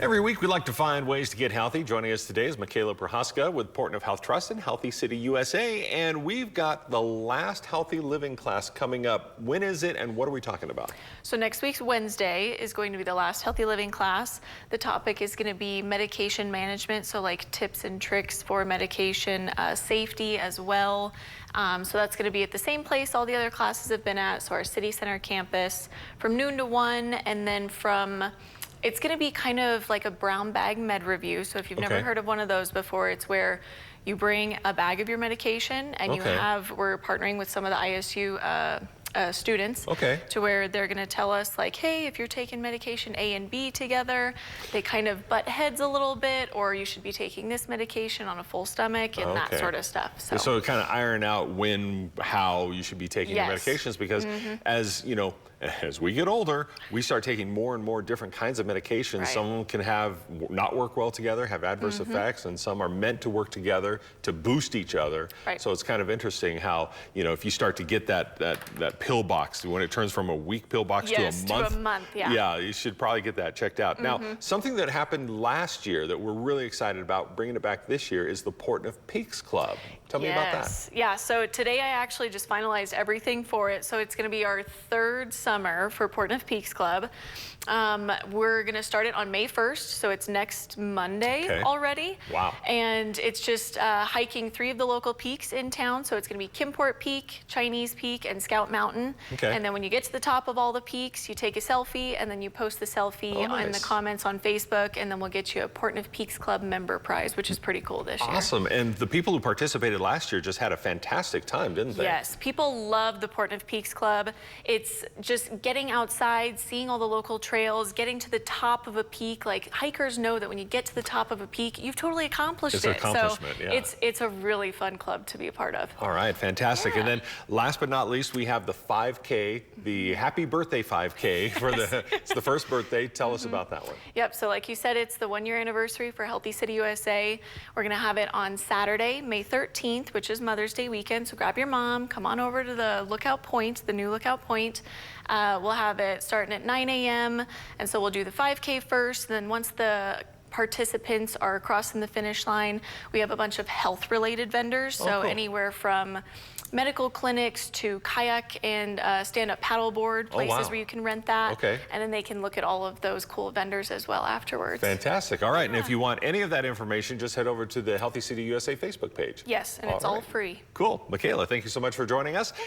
Every week we like to find ways to get healthy. Joining us today is Micaela Prochazka with Portneuf Health Trust and Healthy City USA. And we've got the last Healthy Living class coming up. When is it and what are we talking about? So next week's Wednesday is going to be the last Healthy Living class. The topic is going to be medication management, so like tips and tricks for medication safety as well. So that's going to be at the same place all the other classes have been at, so our City Center campus from noon to 1, and then it's going to be kind of like a brown bag med review. So if you've never heard of one of those before, it's where you bring a bag of your medication and we're partnering with some of the ISU students to where they're going to tell us like, hey, if you're taking medication A and B together, they kind of butt heads a little bit, or you should be taking this medication on a full stomach and that sort of stuff. So kind of iron out how you should be taking your medications, because as you know, as we get older, we start taking more and more different kinds of medications. Some can not work well together, have adverse effects, and some are meant to work together to boost each other. So it's kind of interesting how, you know, if you start to get that pill box, when it turns from a week pill box to a month, you should probably get that checked out. Now, something that happened last year that we're really excited about bringing it back this year is the Portneuf Peaks Club. Tell me about that. Yeah, so today I actually just finalized everything for it. So it's going to be our third summer for Portneuf Peaks Club. We're going to start it on May 1st, so it's next Monday already. Wow. And it's just hiking 3 of the local peaks in town. So it's going to be Kimport Peak, Chinese Peak, and Scout Mountain. And then when you get to the top of all the peaks, you take a selfie, and then you post the selfie in the comments on Facebook, and then we'll get you a Portneuf Peaks Club member prize, which is pretty cool this year. Awesome. And the people who participated last year just had a fantastic time, didn't they? Yes, people love the Portneuf Peaks Club. It's just getting outside, seeing all the local trails, getting to the top of a peak. Like, hikers know that when you get to the top of a peak, you've totally accomplished it. It's an accomplishment, it's a really fun club to be a part of. All right, fantastic. And then last but not least, we have the 5K, the Happy Birthday 5K for it's the first birthday. Tell us about that one. Yep, so like you said, it's the 1-year anniversary for Healthy City USA. We're gonna have it on Saturday, May 13th, which is Mother's Day weekend. So grab your mom, come on over to the Lookout Point, the new Lookout Point. We'll have it starting at 9 a.m. And so we'll do the 5K first. Then once the participants are crossing the finish line, we have a bunch of health-related vendors. So anywhere from medical clinics to kayak and stand-up paddleboard places where you can rent that. And then they can look at all of those cool vendors as well afterwards. Fantastic. All right. And if you want any of that information, just head over to the Healthy City USA Facebook page. Yes, and it's all free. Cool. Micaela, thank you so much for joining us.